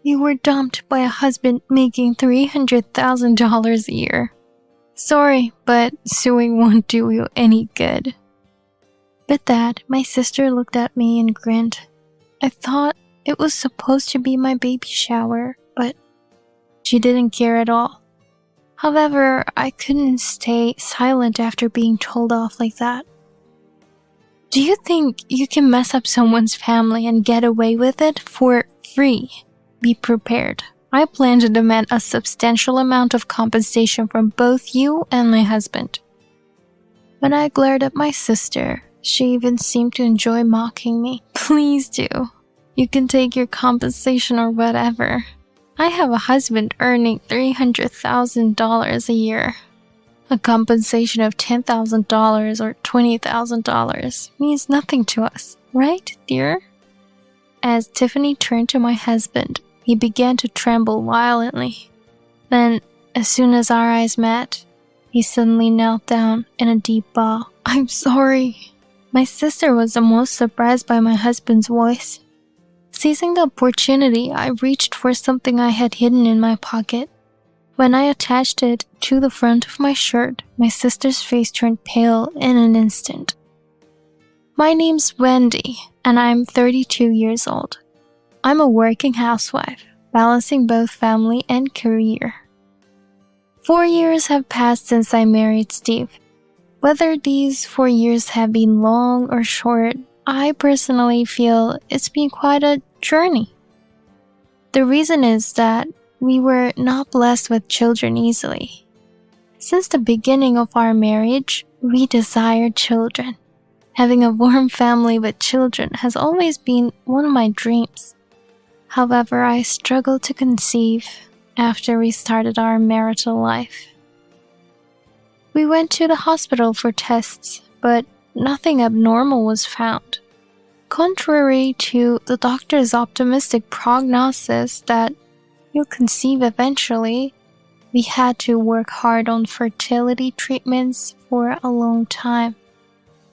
You were dumped by a husband making $300,000 a year. Sorry, but suing won't do you any good." With that, my sister looked at me and grinned. I thought it was supposed to be my baby shower, but she didn't care at all. However, I couldn't stay silent after being told off like that. Do you think you can mess up someone's family and get away with it for free? Be prepared. I plan to demand a substantial amount of compensation from both you and my husband. When I glared at my sister, she even seemed to enjoy mocking me. Please do. You can take your compensation or whatever. I have a husband earning $300,000 a year. A compensation of $10,000 or $20,000 means nothing to us, right, dear? As Tiffany turned to my husband, he began to tremble violently. Then, as soon as our eyes met, he suddenly knelt down in a deep bow. "I'm sorry." My sister was the most surprised by my husband's voice. Seizing the opportunity, I reached for something I had hidden in my pocket. When I attached it to the front of my shirt, my sister's face turned pale in an instant. My name's Wendy, and I'm 32 years old. I'm a working housewife, balancing both family and career. 4 years have passed since I married Steve. Whether these 4 years have been long or short, I personally feel it's been quite a journey. The reason is that we were not blessed with children easily. Since the beginning of our marriage, we desired children. Having a warm family with children has always been one of my dreams. However, I struggled to conceive after we started our marital life. We went to the hospital for tests, but nothing abnormal was found. Contrary to the doctor's optimistic prognosis that you'll conceive eventually, we had to work hard on fertility treatments for a long time.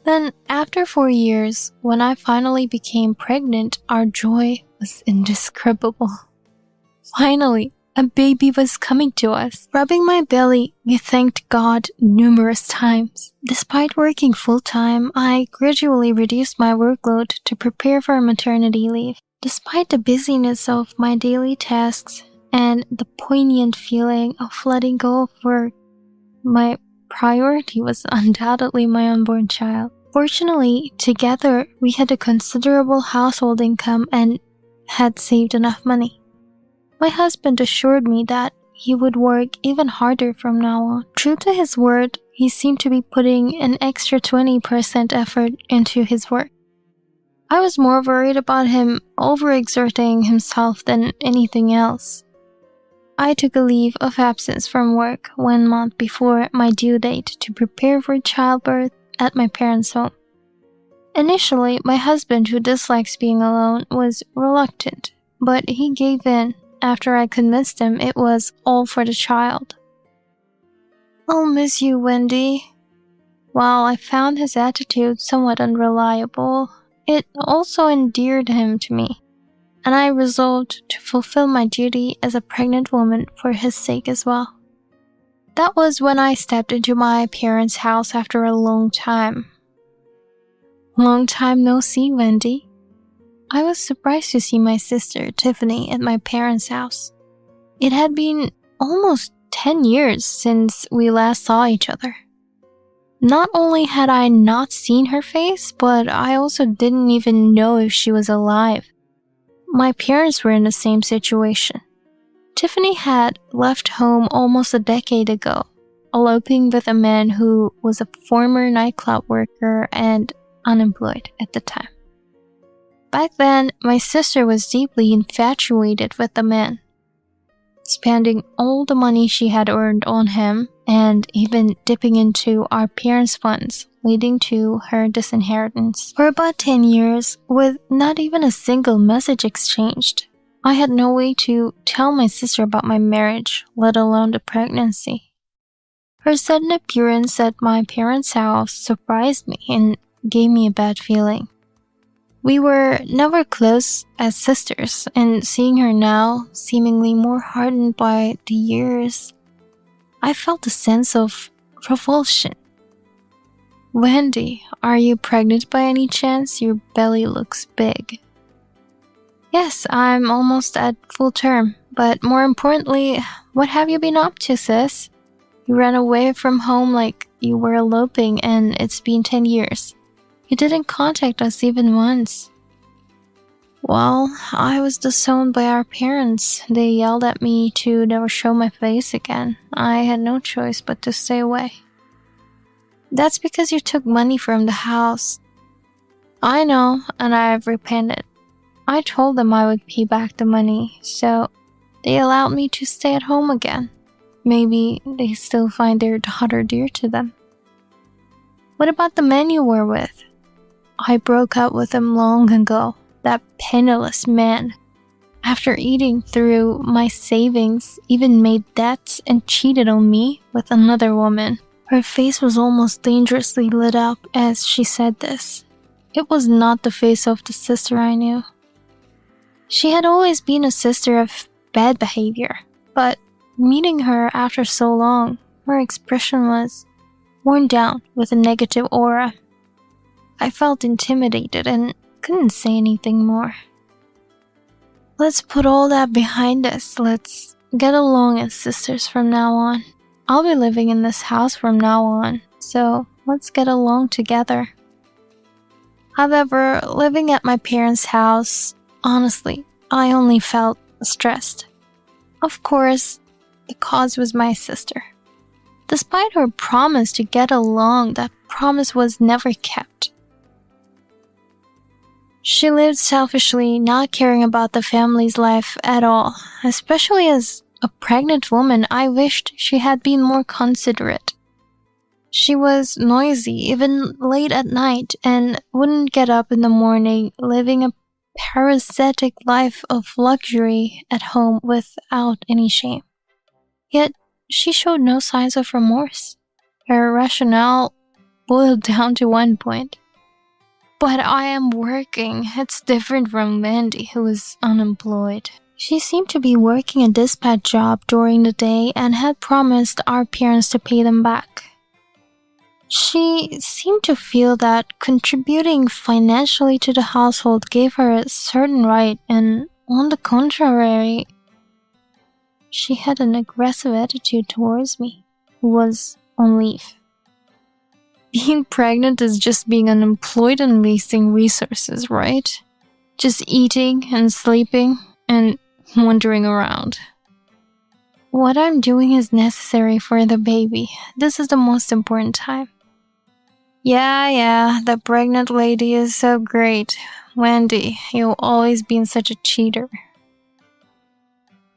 Then, after 4 years, when I finally became pregnant, our joy was indescribable. Finally, a baby was coming to us. Rubbing my belly, we thanked God numerous times. Despite working full-time, I gradually reduced my workload to prepare for maternity leave. Despite the busyness of my daily tasks and the poignant feeling of letting go of work, my priority was undoubtedly my unborn child. Fortunately, together we had a considerable household income and had saved enough money. My husband assured me that he would work even harder from now on. True to his word, he seemed to be putting an extra 20% effort into his work. I was more worried about him overexerting himself than anything else. I took a leave of absence from work 1 month before my due date to prepare for childbirth at my parents' home. Initially, my husband, who dislikes being alone, was reluctant, but he gave in after I convinced him it was all for the child. "I'll miss you, Wendy." While I found his attitude somewhat unreliable, it also endeared him to me, and I resolved to fulfill my duty as a pregnant woman for his sake as well. That was when I stepped into my parents' house after a long time. Long time no see, Wendy. I was surprised to see my sister, Tiffany, at my parents' house. It had been almost 10 years since we last saw each other. Not only had I not seen her face, but I also didn't even know if she was alive. My parents were in the same situation. Tiffany had left home almost a decade ago, eloping with a man who was a former nightclub worker and unemployed at the time. Back then, my sister was deeply infatuated with the man, spending all the money she had earned on him and even dipping into our parents' funds, leading to her disinheritance. For about 10 years, with not even a single message exchanged, I had no way to tell my sister about my marriage, let alone the pregnancy. Her sudden appearance at my parents' house surprised me and gave me a bad feeling. We were never close as sisters, and seeing her now, seemingly more hardened by the years, I felt a sense of revulsion. Wendy, are you pregnant by any chance? Your belly looks big. Yes, I'm almost at full term, but more importantly, what have you been up to, sis? You ran away from home like you were eloping, and it's been 10 years. You didn't contact us even once. Well, I was disowned by our parents. They yelled at me to never show my face again. I had no choice but to stay away. That's because you took money from the house. I know, and I've repented. I told them I would pay back the money, so they allowed me to stay at home again. Maybe they still find their daughter dear to them. What about the man you were with? I broke up with him long ago, that penniless man. After eating through my savings, even made debts and cheated on me with another woman. Her face was almost dangerously lit up as she said this. It was not the face of the sister I knew. She had always been a sister of bad behavior, but meeting her after so long, her expression was worn down with a negative aura. I felt intimidated and couldn't say anything more. Let's put all that behind us. Let's get along as sisters from now on. I'll be living in this house from now on, so let's get along together. However, living at my parents' house, honestly, I only felt stressed. Of course, the cause was my sister. Despite her promise to get along, that promise was never kept. She lived selfishly, not caring about the family's life at all. Especially as a pregnant woman, I wished she had been more considerate. She was noisy, even late at night, and wouldn't get up in the morning, living a parasitic life of luxury at home without any shame. Yet, she showed no signs of remorse. Her rationale boiled down to one point. But I am working. It's different from Mandy, who is unemployed. She seemed to be working a dispatch job during the day and had promised our parents to pay them back. She seemed to feel that contributing financially to the household gave her a certain right, and on the contrary, she had an aggressive attitude towards me, who was on leave. Being pregnant is just being unemployed and wasting resources, right? Just eating and sleeping and wandering around. What I'm doing is necessary for the baby. This is the most important time. Yeah, the pregnant lady is so great. Wendy, you've always been such a cheater.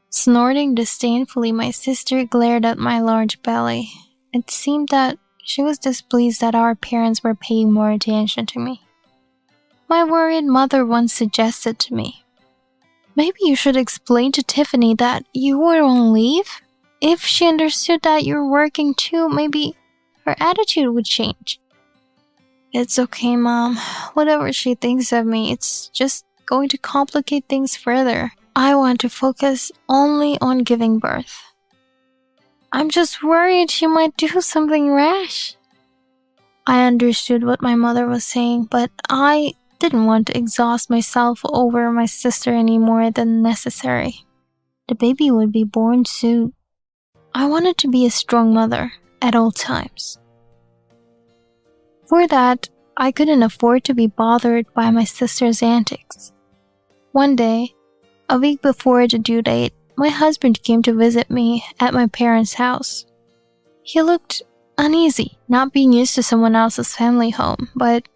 Snorting disdainfully, my sister glared at my large belly. It seemed that she was displeased that our parents were paying more attention to me. My worried mother once suggested to me, maybe you should explain to Tiffany that you were on leave. If she understood that you're working too, maybe her attitude would change. It's okay, Mom. Whatever she thinks of me, it's just going to complicate things further. I want to focus only on giving birth. I'm just worried she might do something rash. I understood what my mother was saying, but I didn't want to exhaust myself over my sister any more than necessary. The baby would be born soon. I wanted to be a strong mother at all times. For that, I couldn't afford to be bothered by my sister's antics. One day, a week before the due date, my husband came to visit me at my parents' house. He looked uneasy, not being used to someone else's family home, but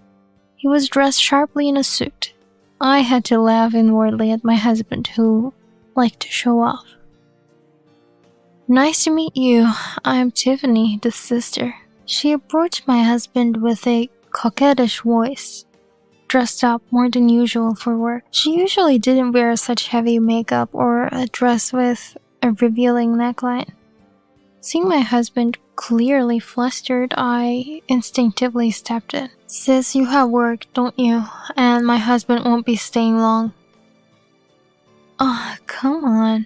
he was dressed sharply in a suit. I had to laugh inwardly at my husband, who liked to show off. Nice to meet you. I'm Tiffany, the sister. She approached my husband with a coquettish voice, dressed up more than usual for work. She usually didn't wear such heavy makeup or a dress with a revealing neckline. Seeing my husband clearly flustered, I instinctively stepped in. "Sis, you have work, don't you? And my husband won't be staying long." "Oh, come on.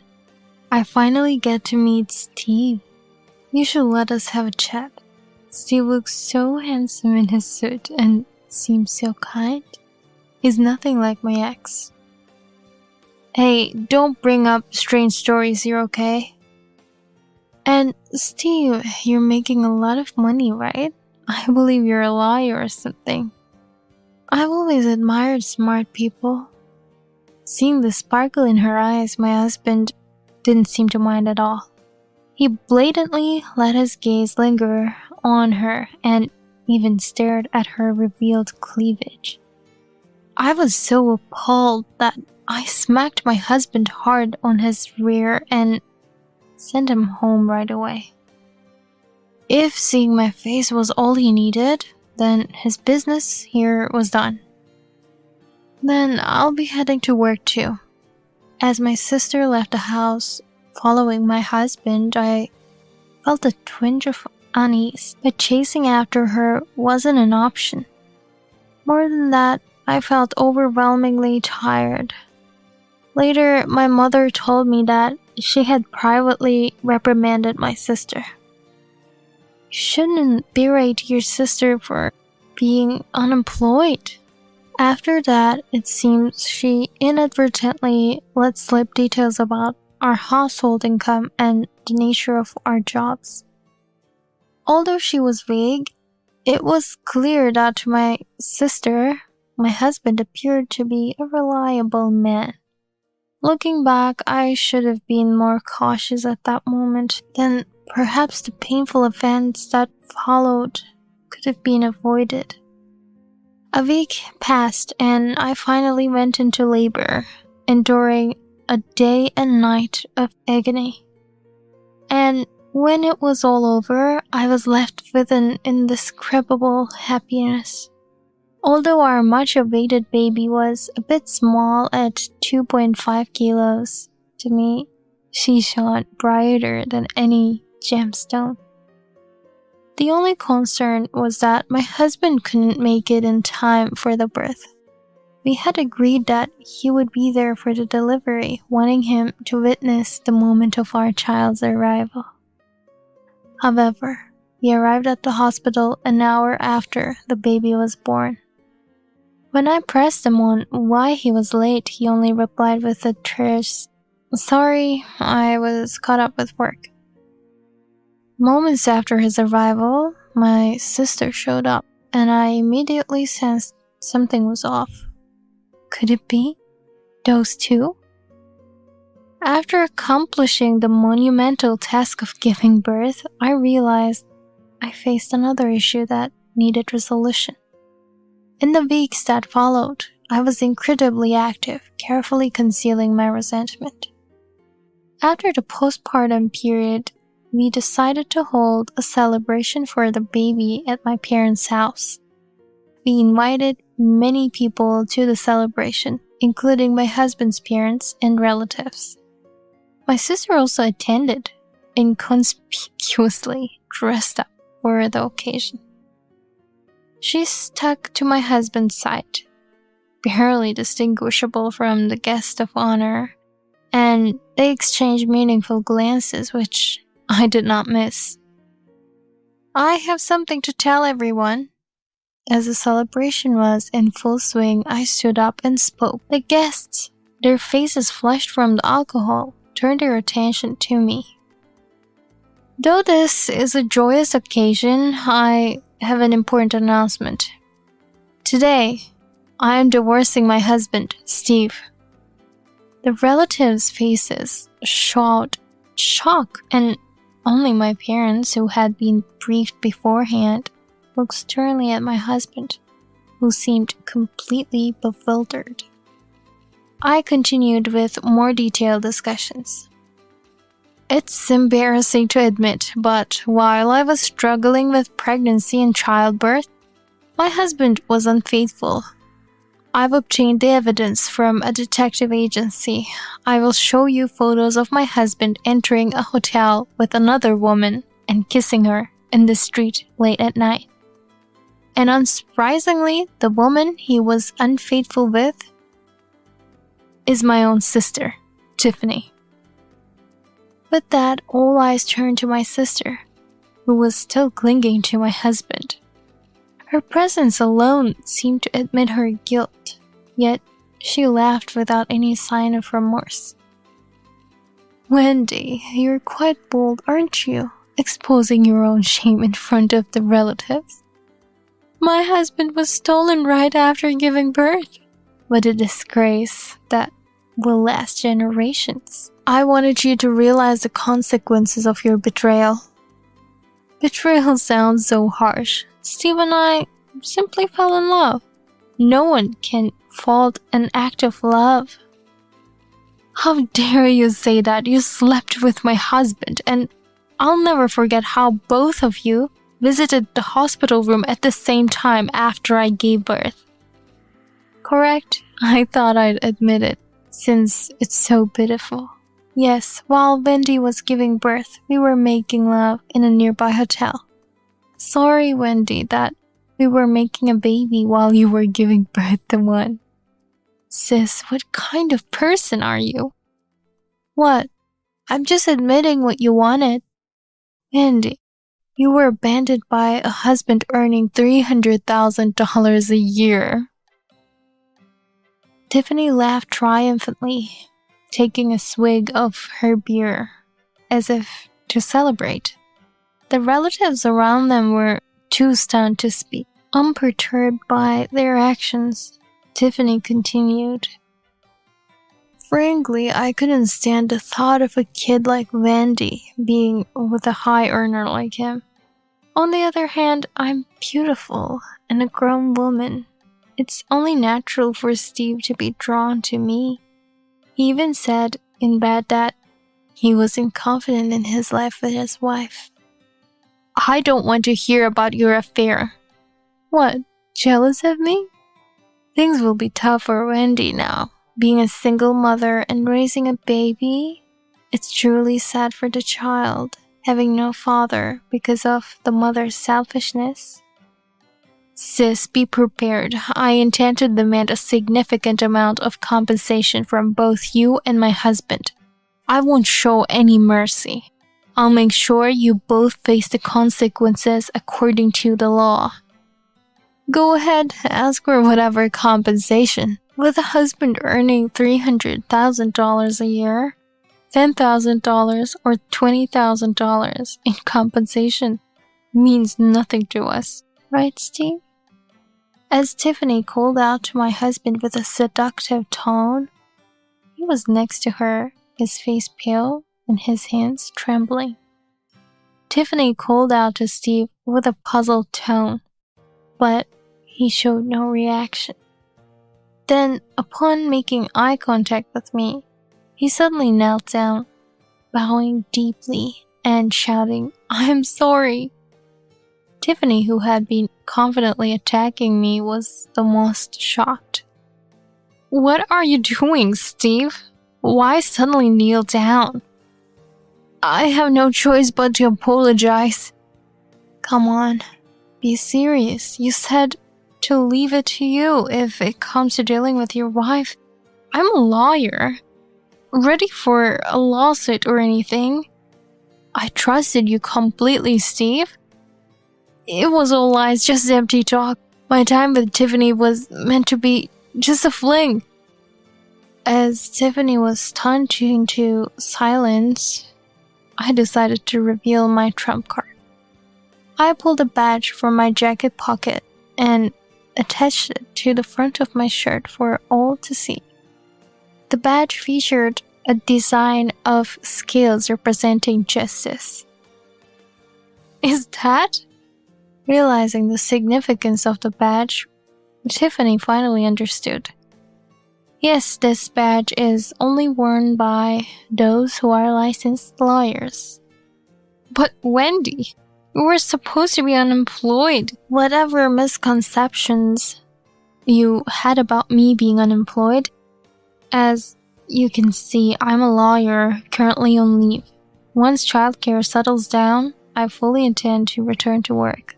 I finally get to meet Steve. You should let us have a chat. Steve looks so handsome in his suit and seems so kind. He's nothing like my ex." "Hey, don't bring up strange stories here, okay? And Steve, you're making a lot of money, right? I believe you're a lawyer or something. I've always admired smart people." Seeing the sparkle in her eyes, my husband didn't seem to mind at all. He blatantly let his gaze linger on her and even stared at her revealed cleavage. I was so appalled that I smacked my husband hard on his rear and sent him home right away. If seeing my face was all he needed, then his business here was done. Then I'll be heading to work too. As my sister left the house, following my husband, I felt a twinge of unease, but chasing after her wasn't an option. More than that, I felt overwhelmingly tired. Later, my mother told me that she had privately reprimanded my sister. "You shouldn't berate your sister for being unemployed." After that, it seems she inadvertently let slip details about our household income and the nature of our jobs. Although she was vague, it was clear that to my sister, my husband appeared to be a reliable man. Looking back, I should have been more cautious at that moment. Then perhaps the painful events that followed could have been avoided. A week passed and I finally went into labor, enduring a day and night of agony. And when it was all over, I was left with an indescribable happiness. Although our much-awaited baby was a bit small at 2.5 kilos, to me, she shone brighter than any gemstone. The only concern was that my husband couldn't make it in time for the birth. We had agreed that he would be there for the delivery, wanting him to witness the moment of our child's arrival. However, he arrived at the hospital an hour after the baby was born. When I pressed him on why he was late, he only replied with a terse, "Sorry, I was caught up with work." Moments after his arrival, my sister showed up, and I immediately sensed something was off. Could it be those two? After accomplishing the monumental task of giving birth, I realized I faced another issue that needed resolution. In the weeks that followed, I was incredibly active, carefully concealing my resentment. After the postpartum period, we decided to hold a celebration for the baby at my parents' house. We invited many people to the celebration, including my husband's parents and relatives. My sister also attended, inconspicuously dressed up for the occasion. She stuck to my husband's side, barely distinguishable from the guest of honor, and they exchanged meaningful glances, which I did not miss. "I have something to tell everyone." As the celebration was in full swing, I stood up and spoke. The guests, their faces flushed from the alcohol, turned their attention to me. "Though this is a joyous occasion, I have an important announcement. Today, I am divorcing my husband, Steve." The relatives' faces showed shock, and only my parents, who had been briefed beforehand, looked sternly at my husband, who seemed completely bewildered. I continued with more detailed discussions. "It's embarrassing to admit, but while I was struggling with pregnancy and childbirth, my husband was unfaithful. I've obtained the evidence from a detective agency. I will show you photos of my husband entering a hotel with another woman and kissing her in the street late at night. And unsurprisingly, the woman he was unfaithful with is my own sister, Tiffany. With that, all eyes turned to my sister, who was still clinging to my husband. Her presence alone seemed to admit her guilt, yet she laughed without any sign of remorse. "Wendy, you're quite bold, aren't you? Exposing your own shame in front of the relatives. My husband was stolen right after giving birth. What a disgrace that will last generations. I wanted you to realize the consequences of your betrayal." Betrayal sounds so harsh. Steve and I simply fell in love. No one can fault an act of love. How dare you say that? You slept with my husband, and I'll never forget how both of you visited the hospital room at the same time after I gave birth. Correct? I thought I'd admit it, since it's so pitiful. Yes, while Wendy was giving birth, we were making love in a nearby hotel. Sorry, Wendy, that we were making a baby while you were giving birth to one. Sis, what kind of person are you? What? I'm just admitting what you wanted. Wendy, you were abandoned by a husband earning $300,000 a year. Tiffany laughed triumphantly, taking a swig of her beer, as if to celebrate. The relatives around them were too stunned to speak. Unperturbed by their actions, Tiffany continued. Frankly, I couldn't stand the thought of a kid like Wendy being with a high earner like him. On the other hand, I'm beautiful and a grown woman. It's only natural for Steve to be drawn to me. He even said in bed that he wasn't confident in his life with his wife. I don't want to hear about your affair. What, jealous of me? Things will be tough for Wendy now. Being a single mother and raising a baby, it's truly sad for the child, having no father because of the mother's selfishness. Sis, be prepared. I intend to demand a significant amount of compensation from both you and my husband. I won't show any mercy. I'll make sure you both face the consequences according to the law. Go ahead, ask for whatever compensation. With a husband earning $300,000 a year, $10,000 or $20,000 in compensation means nothing to us, right, Steve? As Tiffany called out to my husband with a seductive tone, he was next to her, his face pale and his hands trembling. Tiffany called out to Steve with a puzzled tone, but he showed no reaction. Then, upon making eye contact with me, he suddenly knelt down, bowing deeply and shouting, "I'm sorry." Tiffany, who had been confidently attacking me, was the most shocked. What are you doing, Steve? Why suddenly kneel down? I have no choice but to apologize. Come on, be serious. You said to leave it to you if it comes to dealing with your wife. I'm a lawyer, ready for a lawsuit or anything. I trusted you completely, Steve. It was all lies, just empty talk. My time with Tiffany was meant to be just a fling. As Tiffany was stunned into silence, I decided to reveal my trump card. I pulled a badge from my jacket pocket and attached it to the front of my shirt for all to see. The badge featured a design of scales representing justice. Is that? Realizing the significance of the badge, Tiffany finally understood. Yes, this badge is only worn by those who are licensed lawyers. But Wendy, you were supposed to be unemployed. Whatever misconceptions you had about me being unemployed. As you can see, I'm a lawyer, currently on leave. Once childcare settles down, I fully intend to return to work.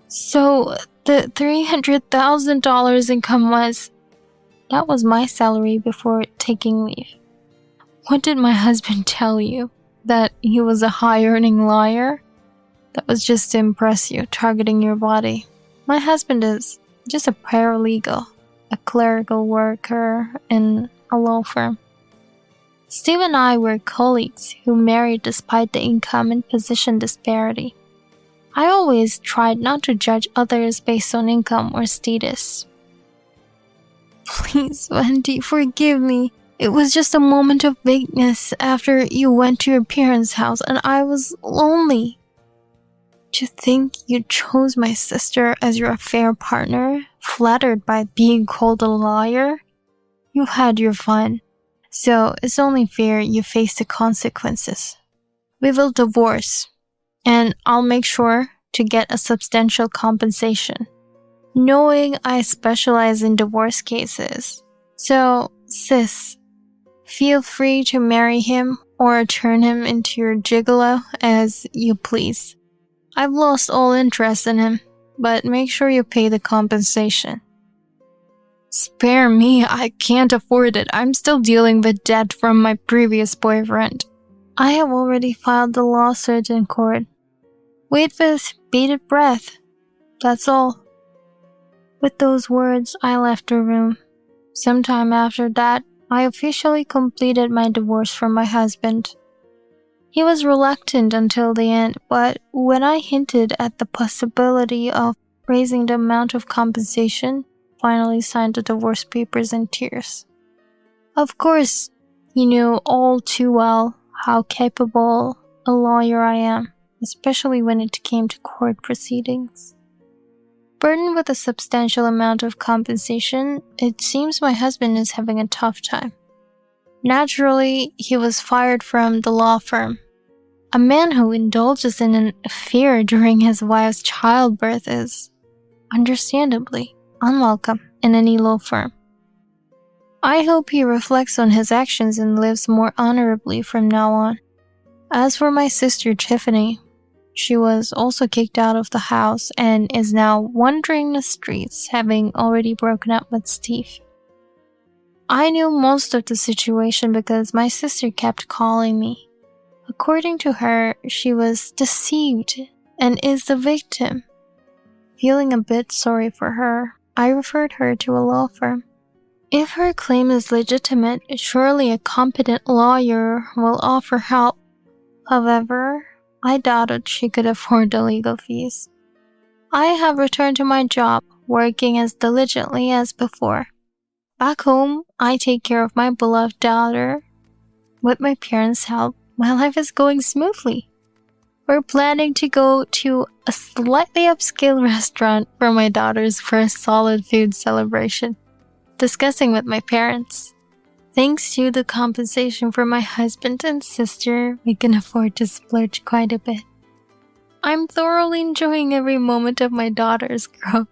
So, the $300,000 income that was my salary before taking leave. What did my husband tell you? That he was a high-earning lawyer? That was just to impress you, targeting your body. My husband is just a paralegal, a clerical worker in a law firm. Steve and I were colleagues who married despite the income and position disparity. I always tried not to judge others based on income or status. Please, Wendy, forgive me. It was just a moment of vagueness after you went to your parents' house and I was lonely. To think you chose my sister as your affair partner, flattered by being called a liar? You had your fun, so it's only fair you face the consequences. We will divorce, and I'll make sure to get a substantial compensation, knowing I specialize in divorce cases. So, sis, feel free to marry him or turn him into your gigolo as you please. I've lost all interest in him, but make sure you pay the compensation. Spare me, I can't afford it. I'm still dealing with debt from my previous boyfriend. I have already filed the lawsuit in court. Wait with bated breath. That's all. With those words, I left the room. Sometime after that, I officially completed my divorce from my husband. He was reluctant until the end, but when I hinted at the possibility of raising the amount of compensation, finally signed the divorce papers in tears. Of course, he knew all too well how capable a lawyer I am, especially when it came to court proceedings. Burdened with a substantial amount of compensation, it seems my husband is having a tough time. Naturally, he was fired from the law firm. A man who indulges in an affair during his wife's childbirth is, understandably, unwelcome in any law firm. I hope he reflects on his actions and lives more honorably from now on. As for my sister Tiffany, she was also kicked out of the house and is now wandering the streets, having already broken up with Steve. I knew most of the situation because my sister kept calling me. According to her, she was deceived and is the victim. Feeling a bit sorry for her, I referred her to a law firm. If her claim is legitimate, surely a competent lawyer will offer help. However, I doubted she could afford the legal fees. I have returned to my job, working as diligently as before. Back home, I take care of my beloved daughter. With my parents' help, my life is going smoothly. We're planning to go to a slightly upscale restaurant for my daughter's first solid food celebration. Discussing with my parents. Thanks to the compensation for my husband and sister, we can afford to splurge quite a bit. I'm thoroughly enjoying every moment of my daughter's growth.